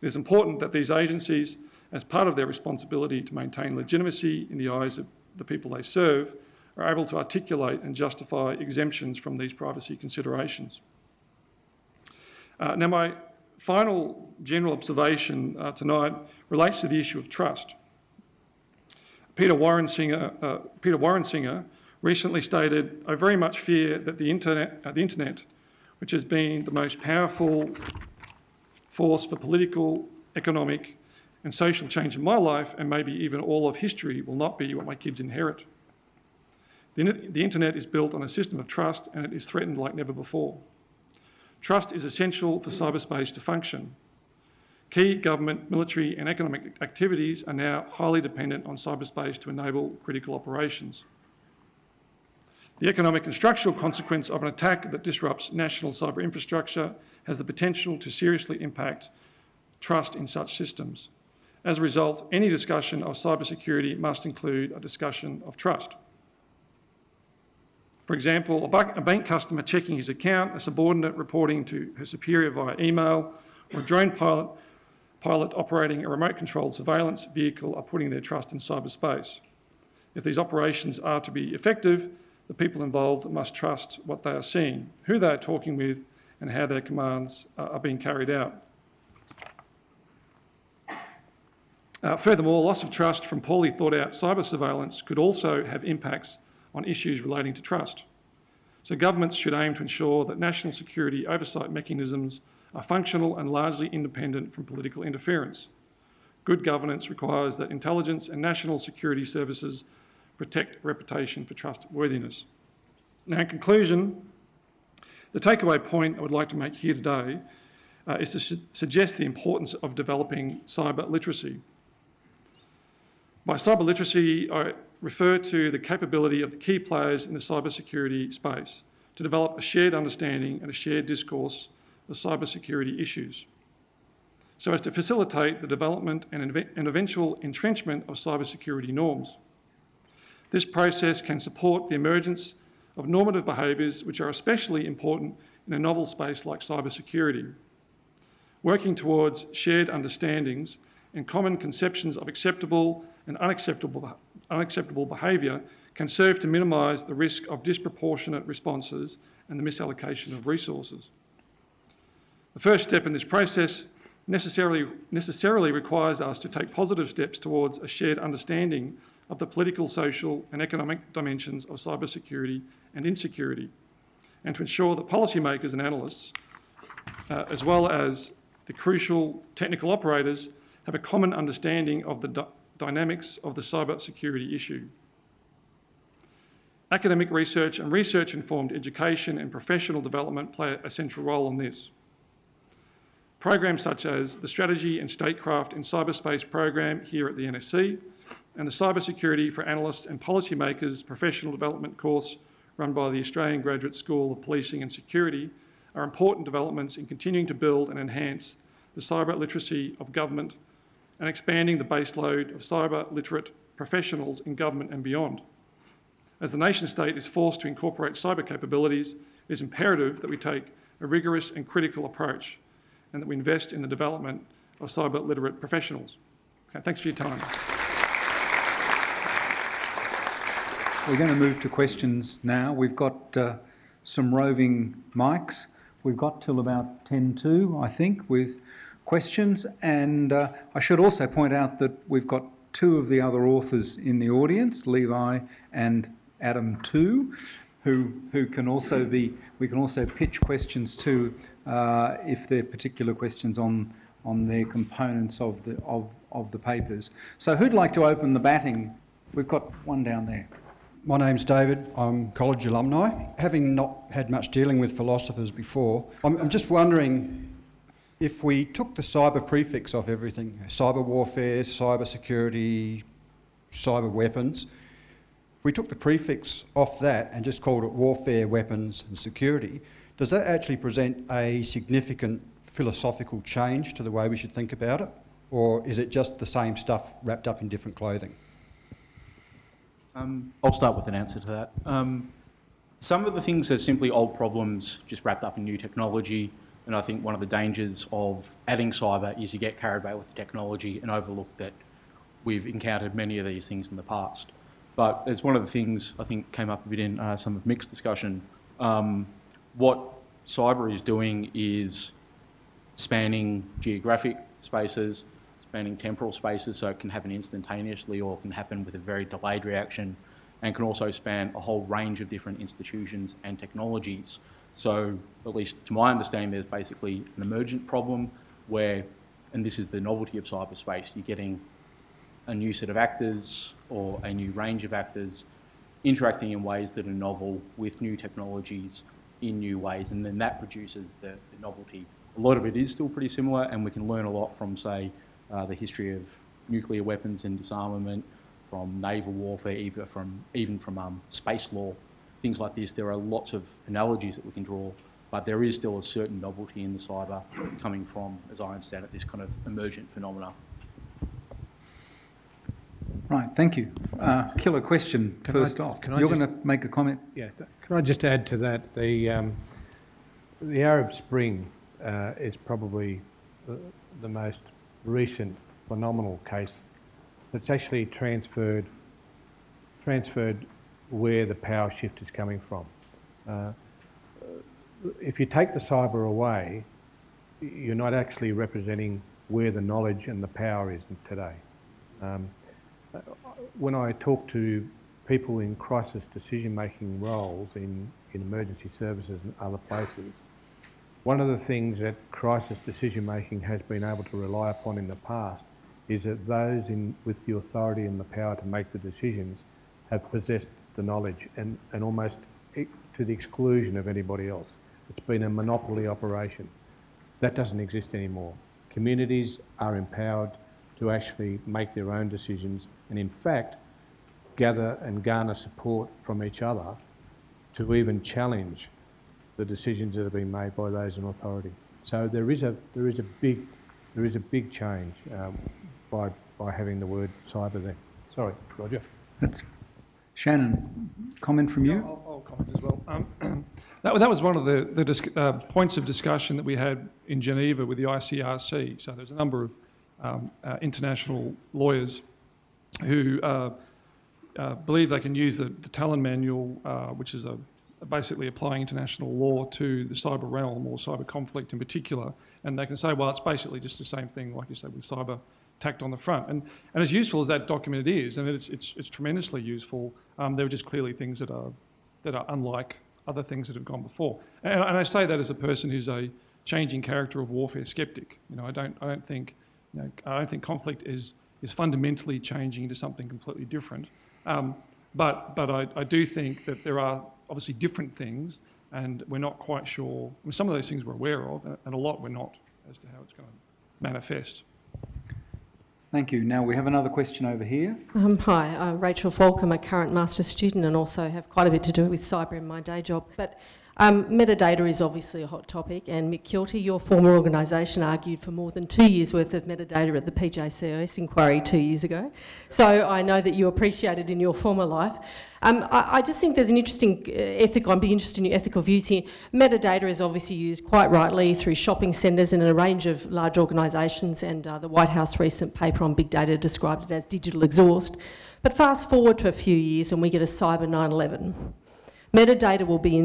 It is important that these agencies, as part of their responsibility to maintain legitimacy in the eyes of the people they serve, are able to articulate and justify exemptions from these privacy considerations. Now, my final general observation tonight relates to the issue of trust. Peter Warrensinger recently stated, "I very much fear that the internet, which has been the most powerful force for political, economic and social change in my life, and maybe even all of history, will not be what my kids inherit. The internet is built on a system of trust, and it is threatened like never before. Trust is essential for cyberspace to function. Key government, military and economic activities are now highly dependent on cyberspace to enable critical operations. The economic and structural consequence of an attack that disrupts national cyber infrastructure has the potential to seriously impact trust in such systems. As a result, any discussion of cybersecurity must include a discussion of trust." For example, a bank customer checking his account, a subordinate reporting to her superior via email, or a drone pilot operating a remote-controlled surveillance vehicle are putting their trust in cyberspace. If these operations are to be effective, the people involved must trust what they are seeing, who they are talking with, and how their commands are being carried out. Furthermore, loss of trust from poorly thought out cyber surveillance could also have impacts on issues relating to trust. So governments should aim to ensure that national security oversight mechanisms are functional and largely independent from political interference. Good governance requires that intelligence and national security services protect reputation for trustworthiness. Now, in conclusion, the takeaway point I would like to make here today is to suggest the importance of developing cyber literacy. By cyber literacy, I refer to the capability of the key players in the cybersecurity space to develop a shared understanding and a shared discourse of cybersecurity issues, so as to facilitate the development and eventual entrenchment of cybersecurity norms. This process can support the emergence of normative behaviours which are especially important in a novel space like cybersecurity. Working towards shared understandings and common conceptions of acceptable and unacceptable behaviour can serve to minimise the risk of disproportionate responses and the misallocation of resources. The first step in this process necessarily requires us to take positive steps towards a shared understanding of the political, social and economic dimensions of cybersecurity and insecurity, and to ensure that policymakers and analysts, as well as the crucial technical operators, have a common understanding of the dynamics of the cybersecurity issue. Academic research and research-informed education and professional development play a central role in this. Programs such as the Strategy and Statecraft in Cyberspace program here at the NSC and the Cybersecurity for Analysts and Policymakers professional development course run by the Australian Graduate School of Policing and Security are important developments in continuing to build and enhance the cyber literacy of government and expanding the baseload of cyber literate professionals in government and beyond. As the nation state is forced to incorporate cyber capabilities, it is imperative that we take a rigorous and critical approach and that we invest in the development of cyber literate professionals. Okay, thanks for your time. We're going to move to questions now. We've got some roving mics. We've got till about 10:02, I think, with questions. And I should also point out that we've got two of the other authors in the audience, Levi and Adam too, who can also be, we can also pitch questions to if they're particular questions on their components of the papers. So who'd like to open the batting? We've got one down there. My name's David. I'm college alumni. Having not had much dealing with philosophers before, I'm just wondering if we took the cyber prefix off everything, cyber warfare, cyber security, cyber weapons, if we took the prefix off that and just called it warfare, weapons and security, does that actually present a significant philosophical change to the way we should think about it? Or is it just the same stuff wrapped up in different clothing? I'll start with an answer to that. Some of the things are simply old problems just wrapped up in new technology, and I think one of the dangers of adding cyber is you get carried away with the technology and overlook that we've encountered many of these things in the past. But it's one of the things I think came up a bit in some of Mick's discussion. What cyber is doing is spanning geographic spaces, spanning temporal spaces, so it can happen instantaneously or can happen with a very delayed reaction, and can also span a whole range of different institutions and technologies. So, at least to my understanding, there's basically an emergent problem where, and this is the novelty of cyberspace, you're getting a new set of actors or a new range of actors interacting in ways that are novel with new technologies in new ways, and then that produces the novelty. A lot of it is still pretty similar, and we can learn a lot from, say, the history of nuclear weapons and disarmament, from naval warfare, even from space law, things like this. There are lots of analogies that we can draw, but there is still a certain novelty in the cyber coming from, as I understand it, this kind of emergent phenomena. Right, thank you. Killer question first off. You're going to make a comment? Yeah, Can I just add to that? The Arab Spring is probably the most recent phenomenal case that's actually transferred where the power shift is coming from. If you take the cyber away, you're not actually representing where the knowledge and the power is today. When I talk to people in crisis decision-making roles in emergency services and other places, one of the things that crisis decision-making has been able to rely upon in the past is that those with the authority and the power to make the decisions have possessed the knowledge and almost to the exclusion of anybody else. It's been a monopoly operation. That doesn't exist anymore. Communities are empowered to actually make their own decisions and in fact gather and garner support from each other to even challenge the decisions that have been made by those in authority. So there is a big change by having the word cyber there. Sorry, Roger. That's Shannon. Comment from you? I'll comment as well. That was one of the points of discussion that we had in Geneva with the ICRC. So there's a number of international lawyers who believe they can use the Talon Manual, which is basically applying international law to the cyber realm or cyber conflict in particular, and they can say, well, it's basically just the same thing, like you said, with cyber tacked on the front. And as useful as that document is, and it's tremendously useful, there are just clearly things that are unlike other things that have gone before. And I say that as a person who's a changing character of warfare skeptic. You know, I don't think conflict is fundamentally changing into something completely different. But I do think that there are obviously different things, and we're not quite sure. I mean, some of those things we're aware of, and a lot we're not, as to how it's going to manifest. Thank you. Now we have another question over here. Hi, Rachel Falk. I'm a current master's student and also have quite a bit to do with cyber in my day job. But metadata is obviously a hot topic, and Mick Kilty, your former organisation, argued for more than 2 years' worth of metadata at the PJCOS inquiry 2 years ago. So I know that you appreciate it in your former life. I just think there's an interesting ethical, I'd be interested in your ethical views here. Metadata is obviously used quite rightly through shopping centres and in a range of large organisations, and the White House recent paper on big data described it as digital exhaust. But fast forward to a few years and we get a cyber 9/11. Metadata will be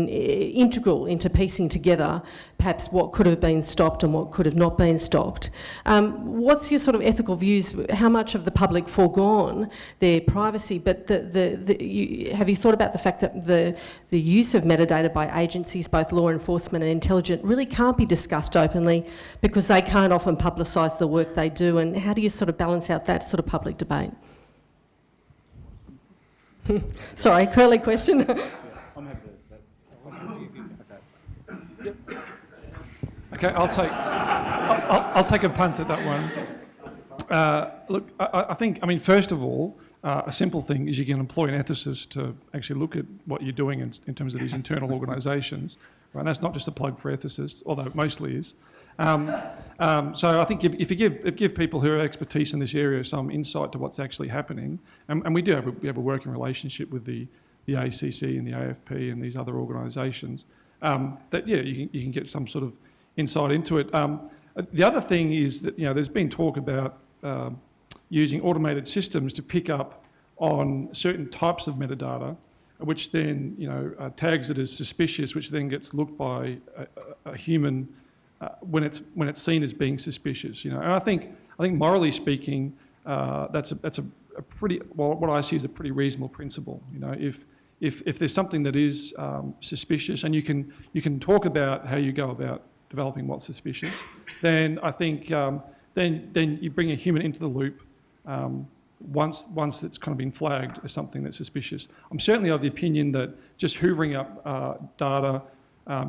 integral into piecing together perhaps what could have been stopped and what could have not been stopped. What's your sort of ethical views? How much of the public foregone their privacy? But have you thought about the fact that the use of metadata by agencies, both law enforcement and intelligence, really can't be discussed openly because they can't often publicise the work they do? And how do you sort of balance out that sort of public debate? Sorry, curly question. I'm happy to. Okay, I'll take a punt at that one. Look, I think, I mean, first of all, a simple thing is you can employ an ethicist to actually look at what you're doing in terms of these internal organisations. Right? And that's not just a plug for ethicists, although it mostly is. So I think if you give people who have expertise in this area some insight to what's actually happening, and we have a working relationship with the ACC and the AFP and these other organisations, that you can get some sort of insight into it. The other thing is that there's been talk about using automated systems to pick up on certain types of metadata, which then tags it as suspicious, which then gets looked by a human when it's seen as being suspicious. And I think morally speaking, that's a pretty, well, what I see is a pretty reasonable principle. If there's something that is suspicious, and you can talk about how you go about developing what's suspicious, then I think then you bring a human into the loop once it's kind of been flagged as something that's suspicious. I'm certainly of the opinion that just hoovering up data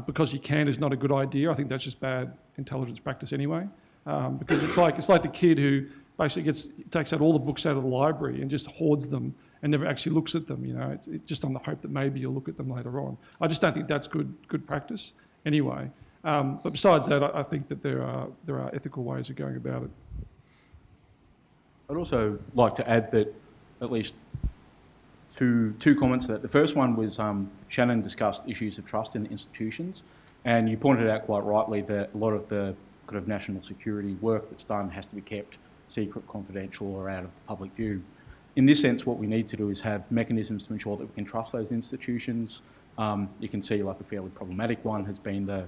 because you can is not a good idea. I think that's just bad intelligence practice anyway, because it's like the kid who basically takes out all the books out of the library and just hoards them and never actually looks at them. It's just on the hope that maybe you'll look at them later on. I just don't think that's good practice anyway. But besides that, I think that there are ethical ways of going about it. I'd also like to add that at least two comments to that. The first one was Shannon discussed issues of trust in institutions, and you pointed out quite rightly that a lot of the kind of national security work that's done has to be kept secret, confidential, or out of public view. In this sense, what we need to do is have mechanisms to ensure that we can trust those institutions. You can see like a fairly problematic one has been the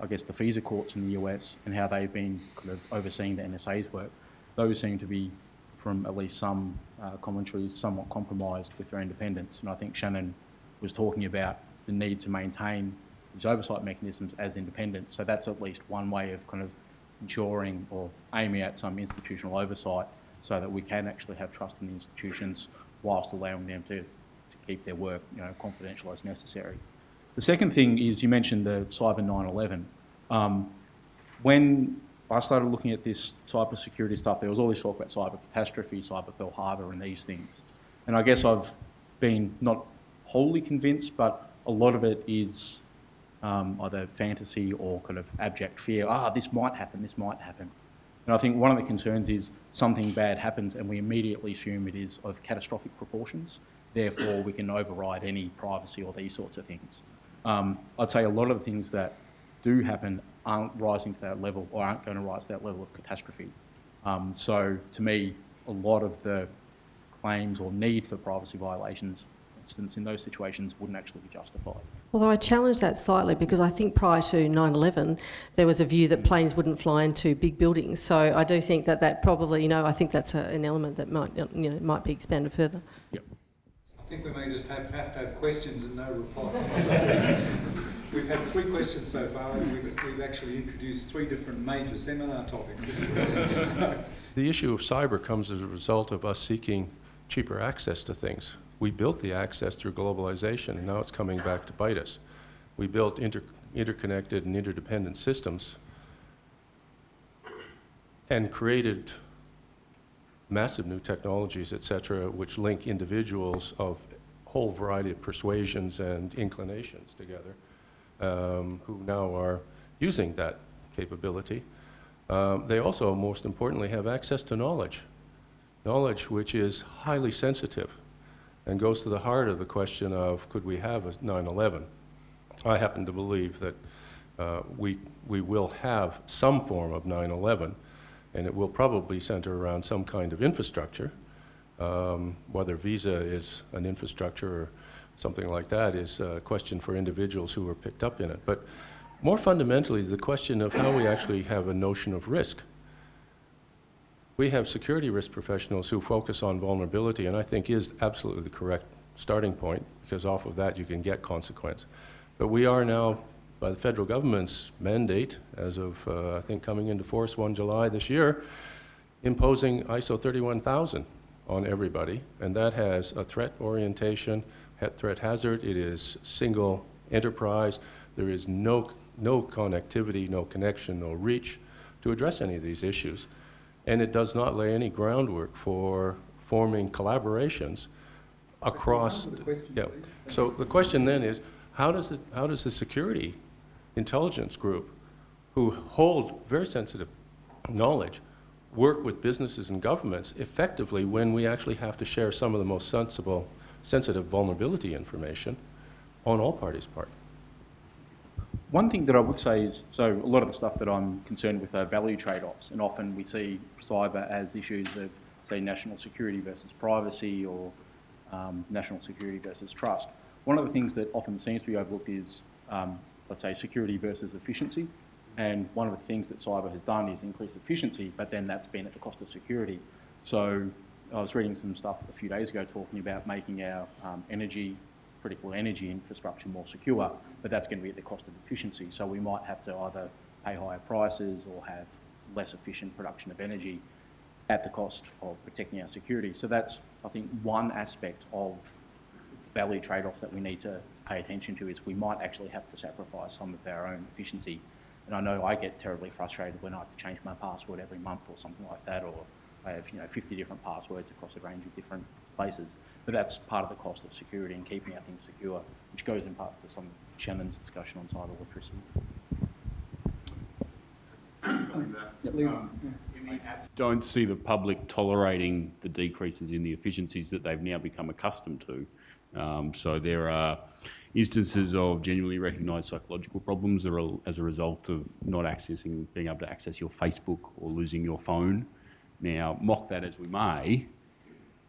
FISA courts in the US and how they've been kind of overseeing the NSA's work. Those seem to be, from at least some commentaries, somewhat compromised with their independence. And I think Shannon was talking about the need to maintain these oversight mechanisms as independent. So that's at least one way of kind of ensuring or aiming at some institutional oversight so that we can actually have trust in the institutions whilst allowing them to keep their work, confidential as necessary. The second thing is you mentioned the cyber 9/11. When I started looking at this cybersecurity stuff, there was all this talk about cyber catastrophe, cyber Pearl Harbor and these things. And I guess I've been not wholly convinced, but a lot of it is either fantasy or kind of abject fear. This might happen, this might happen. And I think one of the concerns is something bad happens and we immediately assume it is of catastrophic proportions. Therefore, we can override any privacy or these sorts of things. I'd say a lot of the things that do happen aren't rising to that level or aren't going to rise to that level of catastrophe. So to me, a lot of the claims or need for privacy violations, for instance, in those situations wouldn't actually be justified. Although I challenge that slightly because I think prior to 9/11 there was a view that planes wouldn't fly into big buildings. So I do think that probably, I think that's an element that might be expanded further. Yep. I think we may just have to have questions and no replies. We've had 3 questions so far, and we've actually introduced 3 different major seminar topics. The issue of cyber comes as a result of us seeking cheaper access to things. We built the access through globalization, and now it's coming back to bite us. We built interconnected and interdependent systems and created massive new technologies, etc., which link individuals of a whole variety of persuasions and inclinations together, who now are using that capability. They also, most importantly, have access to knowledge which is highly sensitive and goes to the heart of the question of could we have a 9/11? I happen to believe that we will have some form of 9/11, and it will probably center around some kind of infrastructure. Whether Visa is an infrastructure or something like that is a question for individuals who are picked up in it. But more fundamentally, the question of how we actually have a notion of risk. We have security risk professionals who focus on vulnerability, and I think is absolutely the correct starting point, because off of that you can get consequence. But we are now, by the federal government's mandate, as of I think coming into force 1 July this year, imposing ISO 31000 on everybody, and that has a threat orientation, threat hazard. It is single enterprise. There is no connectivity, no connection, no reach to address any of these issues. And it does not lay any groundwork for forming collaborations across. Yeah. So the question then is, how does the security intelligence group, who hold very sensitive knowledge, work with businesses and governments effectively when we actually have to share some of the most sensitive vulnerability information on all parties' part? One thing that I would say is, so a lot of the stuff that I'm concerned with are value trade-offs, and often we see cyber as issues of, say, national security versus privacy or national security versus trust. One of the things that often seems to be overlooked is, let's say, security versus efficiency. And one of the things that cyber has done is increase efficiency, but then that's been at the cost of security. So I was reading some stuff a few days ago talking about making our critical energy infrastructure more secure, but that's going to be at the cost of efficiency. So we might have to either pay higher prices or have less efficient production of energy at the cost of protecting our security. So that's, I think, one aspect of value trade-offs that we need to pay attention to, is we might actually have to sacrifice some of our own efficiency. And I know I get terribly frustrated when I have to change my password every month or something like that, or I have 50 different passwords across a range of different places. But that's part of the cost of security and keeping our things secure, which goes in part to some of Shannon's discussion on cyber literacy. In don't see the public tolerating the decreases in the efficiencies that they've now become accustomed to. So there are instances of genuinely recognised psychological problems that are as a result of not being able to access your Facebook or losing your phone. Now, mock that as we may,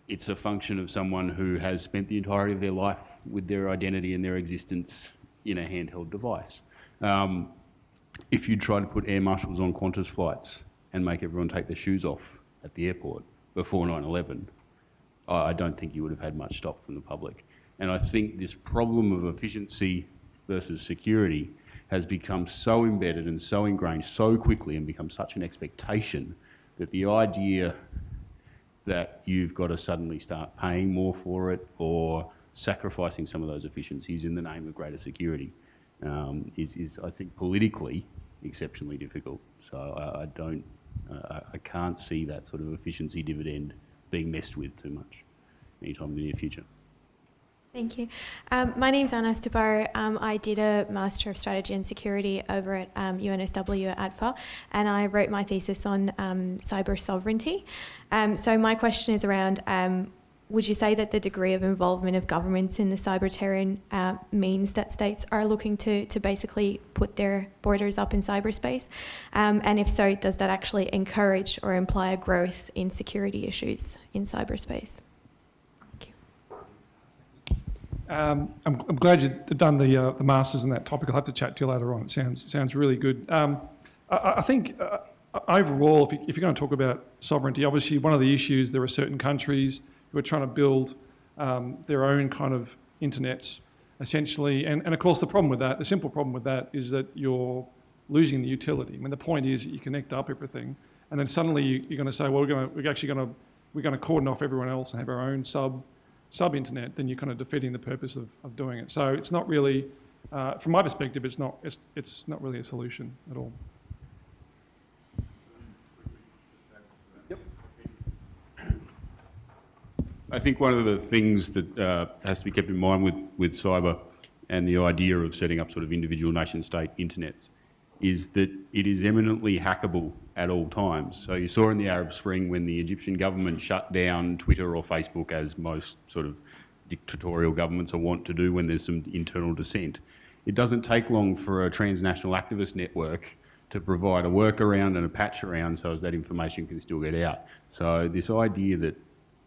it's a function of someone who has spent the entirety of their life with their identity and their existence in a handheld device. If you try to put air marshals on Qantas flights and make everyone take their shoes off at the airport before 9/11, I don't think you would have had much stop from the public. And I think this problem of efficiency versus security has become so embedded and so ingrained so quickly and become such an expectation that the idea that you've got to suddenly start paying more for it or sacrificing some of those efficiencies in the name of greater security is, I think, politically exceptionally difficult. So I can't see that sort of efficiency dividend being messed with too much anytime in the near future. Thank you. My name's Onus. I did a Master of Strategy and Security over at UNSW at ADFA, and I wrote my thesis on cyber sovereignty. So my question is around, would you say that the degree of involvement of governments in the cyber terrain means that states are looking to basically put their borders up in cyberspace? And if so, does that actually encourage or imply a growth in security issues in cyberspace? I'm glad you've done the masters in that topic. I'll have to chat to you later on. It sounds really good. I think overall, if you're going to talk about sovereignty, obviously one of the issues, there are certain countries who are trying to build their own kind of internets, essentially. And of course, the simple problem with that is that you're losing the utility. I mean, the point is that you connect up everything, and then suddenly you're going to say, well, we're going to cordon off everyone else and have our own sub-internet, then you're kind of defeating the purpose of doing it. So it's not really, from my perspective, it's not really a solution at all. Yep. I think one of the things that has to be kept in mind with cyber and the idea of setting up sort of individual nation-state internets is that it is eminently hackable at all times. So you saw in the Arab Spring when the Egyptian government shut down Twitter or Facebook, as most sort of dictatorial governments are wont to do when there's some internal dissent. It doesn't take long for a transnational activist network to provide a workaround and a patch around so as that information can still get out. So this idea that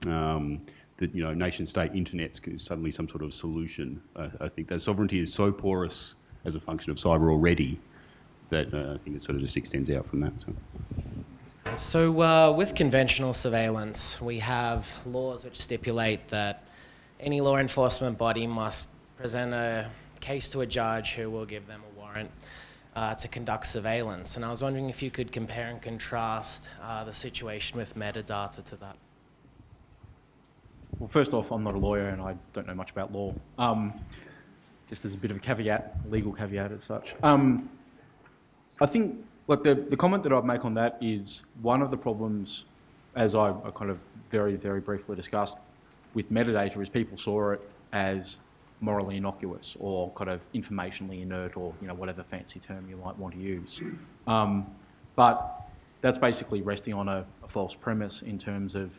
nation-state internets is suddenly some sort of solution, I think that sovereignty is so porous as a function of cyber already that I think it sort of just extends out from that. So with conventional surveillance, we have laws which stipulate that any law enforcement body must present a case to a judge who will give them a warrant to conduct surveillance. And I was wondering if you could compare and contrast the situation with metadata to that. Well, first off, I'm not a lawyer and I don't know much about law. Just as a bit of a caveat, legal caveat as such. I think, like the comment that I'd make on that is one of the problems, as I kind of very, very briefly discussed, with metadata is people saw it as morally innocuous or kind of informationally inert or whatever fancy term you might want to use. But that's basically resting on a false premise in terms of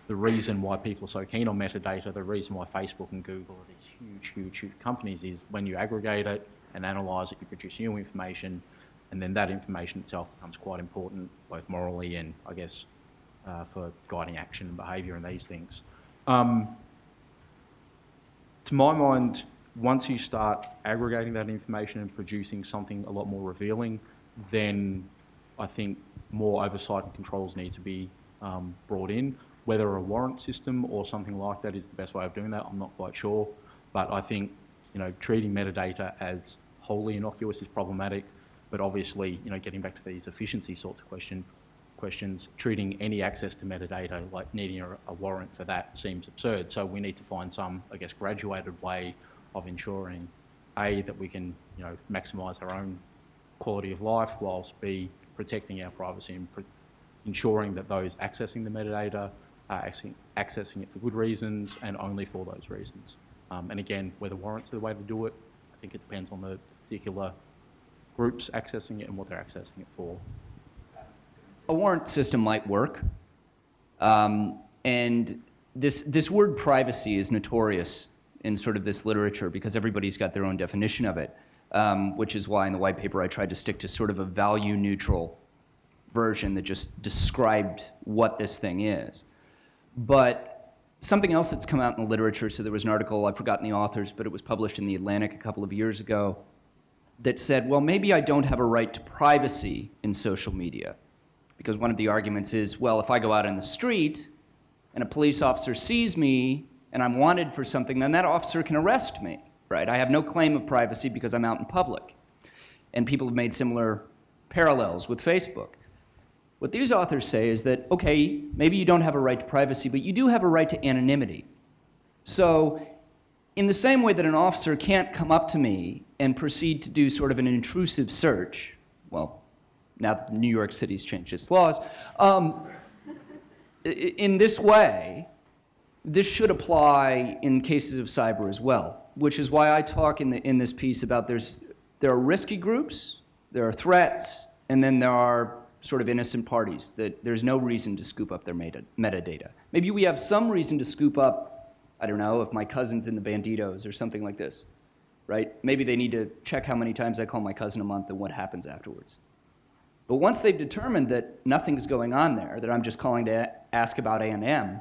the reason why people are so keen on metadata, the reason why Facebook and Google are these huge companies is when you aggregate it and analyse it, you produce new information, and then that information itself becomes quite important, both morally and, I guess, for guiding action and behaviour and these things. To my mind, once you start aggregating that information and producing something a lot more revealing, then I think more oversight and controls need to be brought in. Whether a warrant system or something like that is the best way of doing that, I'm not quite sure. But I think, treating metadata as wholly innocuous is problematic. But obviously, getting back to these efficiency sorts of questions, treating any access to metadata like needing a warrant for that seems absurd. So we need to find some, I guess, graduated way of ensuring, A, that we can, maximise our own quality of life, whilst B, protecting our privacy and ensuring that those accessing the metadata are accessing it for good reasons and only for those reasons. And again, whether warrants are the way to do it, I think it depends on the particular groups accessing it and what they're accessing it for. a warrant system might work. And this word privacy is notorious in sort of this literature because everybody's got their own definition of it, which is why in the white paper I tried to stick to sort of a value-neutral version that just described what this thing is. But something else that's come out in the literature, so there was an article, I've forgotten the authors, but it was published in The Atlantic a couple of years ago, that said, well, maybe I don't have a right to privacy in social media. Because one of the arguments is, well, if I go out in the street and a police officer sees me and I'm wanted for something, then that officer can arrest me, right? I have no claim of privacy because I'm out in public. And people have made similar parallels with Facebook. What these authors say is that, okay, maybe you don't have a right to privacy, but you do have a right to anonymity. So in the same way that an officer can't come up to me and proceed to do sort of an intrusive search, well, now that New York City's changed its laws, in this way, this should apply in cases of cyber as well, which is why I talk in this piece about there are risky groups, there are threats, and then there are sort of innocent parties that there's no reason to scoop up their metadata. Maybe we have some reason to scoop up, I don't know, if my cousin's in the Banditos or something like this, right? Maybe they need to check how many times I call my cousin a month and what happens afterwards. But once they've determined that nothing's going on there, that I'm just calling to ask about A&M,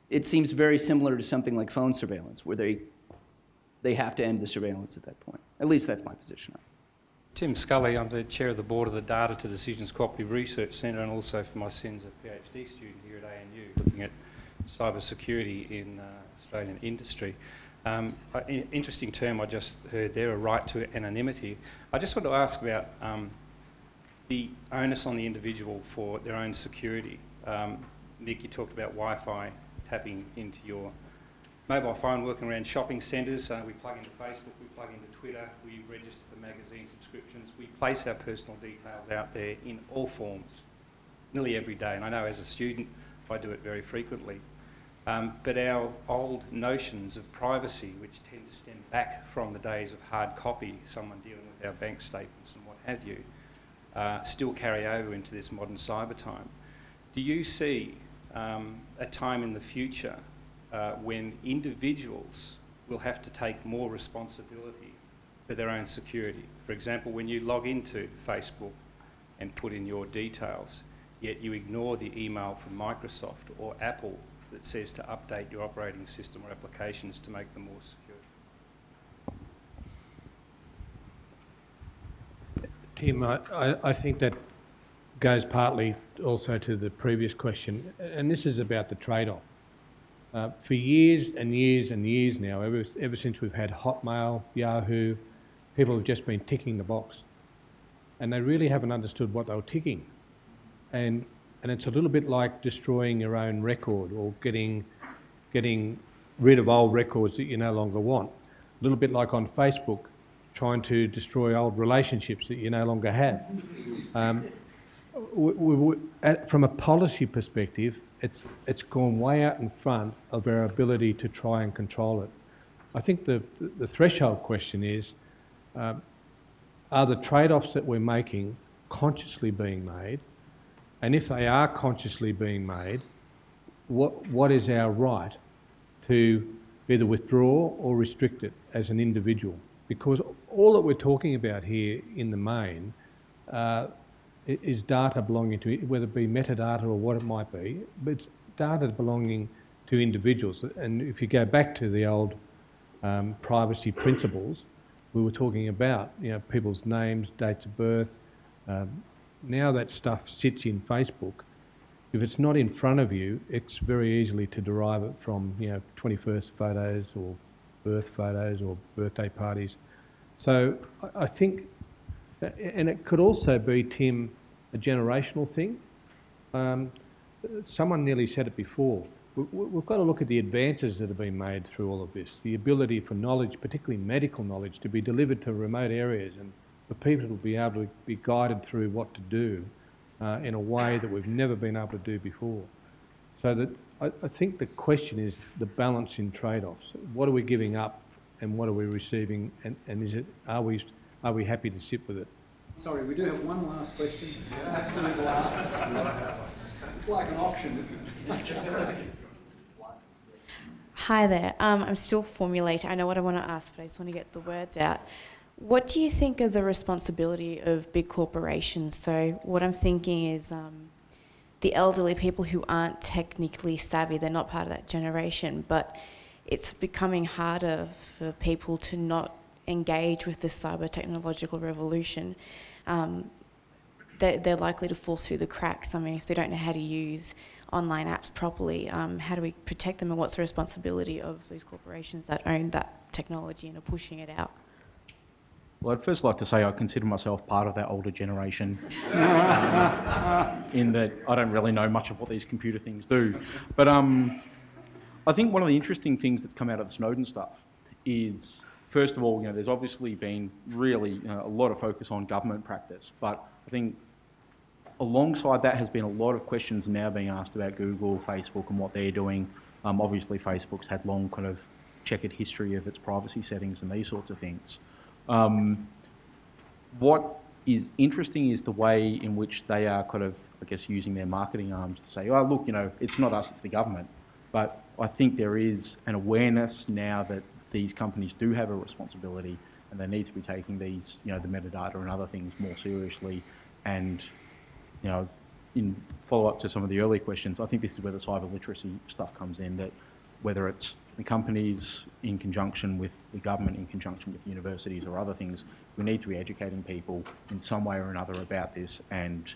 it seems very similar to something like phone surveillance, where they have to end the surveillance at that point. At least that's my position on it. Tim Scully, I'm the chair of the board of the Data to Decisions Cooperative Research Centre, and also for my sins a PhD student here at ANU looking at cybersecurity in Australian industry. Interesting term I just heard there, a right to anonymity. I just want to ask about the onus on the individual for their own security. Mick, you talked about Wi-Fi tapping into your mobile phone, working around shopping centres. We plug into Facebook, we plug into Twitter, we register for magazine subscriptions. We place our personal details out there in all forms, nearly every day. And I know as a student, I do it very frequently. But our old notions of privacy, which tend to stem back from the days of hard copy, someone dealing with our bank statements and what have you, still carry over into this modern cyber time. Do you see a time in the future when individuals will have to take more responsibility for their own security? For example, when you log into Facebook and put in your details, yet you ignore the email from Microsoft or Apple that says to update your operating system or applications to make them more secure. Tim, I think that goes partly also to the previous question, and this is about the trade-off. For years and years and years now, ever since we've had Hotmail, Yahoo, people have just been ticking the box. And they really haven't understood what they were ticking. And it's a little bit like destroying your own record or getting rid of old records that you no longer want. A little bit like on Facebook, trying to destroy old relationships that you no longer have. From a policy perspective, it's gone way out in front of our ability to try and control it. I think the threshold question is, are the trade-offs that we're making consciously being made? And if they are consciously being made, what is our right to either withdraw or restrict it as an individual? Because all that we're talking about here in the main is data belonging to, whether it be metadata or what it might be, but it's data belonging to individuals. And if you go back to the old privacy principles, we were talking about, people's names, dates of birth. Now that stuff sits in Facebook. If it's not in front of you, it's very easily to derive it from, 21st photos or birth photos or birthday parties. So I think, and it could also be, Tim, a generational thing. Someone nearly said it before. We've got to look at the advances that have been made through all of this. The ability for knowledge, particularly medical knowledge, to be delivered to remote areas and for people to be able to be guided through what to do in a way that we've never been able to do before. So that I think the question is the balance in trade-offs. What are we giving up and what are we receiving, and is it, are we happy to sit with it? Sorry, we do have one last question. Absolute last. It's like an auction, isn't it? Hi there. I'm still formulating. I know what I want to ask, but I just want to get the words out. What do you think of the responsibility of big corporations? So what I'm thinking is the elderly people who aren't technically savvy, they're not part of that generation, but it's becoming harder for people to not engage with this cyber technological revolution. They're likely to fall through the cracks. I mean, if they don't know how to use online apps properly, how do we protect them, and what's the responsibility of these corporations that own that technology and are pushing it out? Well, I'd first like to say I consider myself part of that older generation in that I don't really know much of what these computer things do. But I think one of the interesting things that's come out of the Snowden stuff is, first of all, there's obviously been really a lot of focus on government practice, but I think alongside that has been a lot of questions now being asked about Google, Facebook and what they're doing. Obviously Facebook's had long kind of checkered history of its privacy settings and these sorts of things. What is interesting is the way in which they are kind of, I guess, using their marketing arms to say, oh, look, it's not us, it's the government. But I think there is an awareness now that these companies do have a responsibility and they need to be taking these, the metadata and other things more seriously. And, in follow-up to some of the early questions, I think this is where the cyber literacy stuff comes in, that whether it's the companies in conjunction with the government, in conjunction with universities or other things, we need to be educating people in some way or another about this, and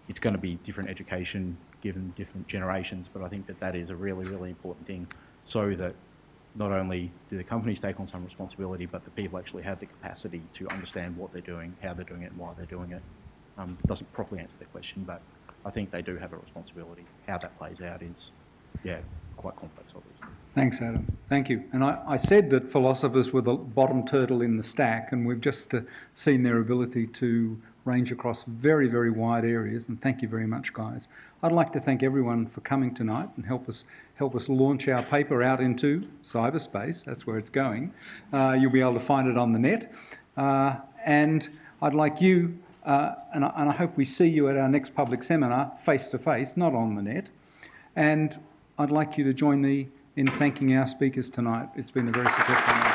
it's going to be different education given different generations, but I think that that is a really, really important thing, so that not only do the companies take on some responsibility, but the people actually have the capacity to understand what they're doing, how they're doing it, and why they're doing it. It doesn't properly answer the question, but I think they do have a responsibility. How that plays out is, quite complex, obviously. Thanks, Adam. Thank you. And I said that philosophers were the bottom turtle in the stack, and we've just seen their ability to range across very, very wide areas, and thank you very much, guys. I'd like to thank everyone for coming tonight and help us launch our paper out into cyberspace. That's where it's going. You'll be able to find it on the net. And I'd like you, and I hope we see you at our next public seminar, face-to-face, not on the net. And I'd like you to join me in thanking our speakers tonight. It's been a very successful night.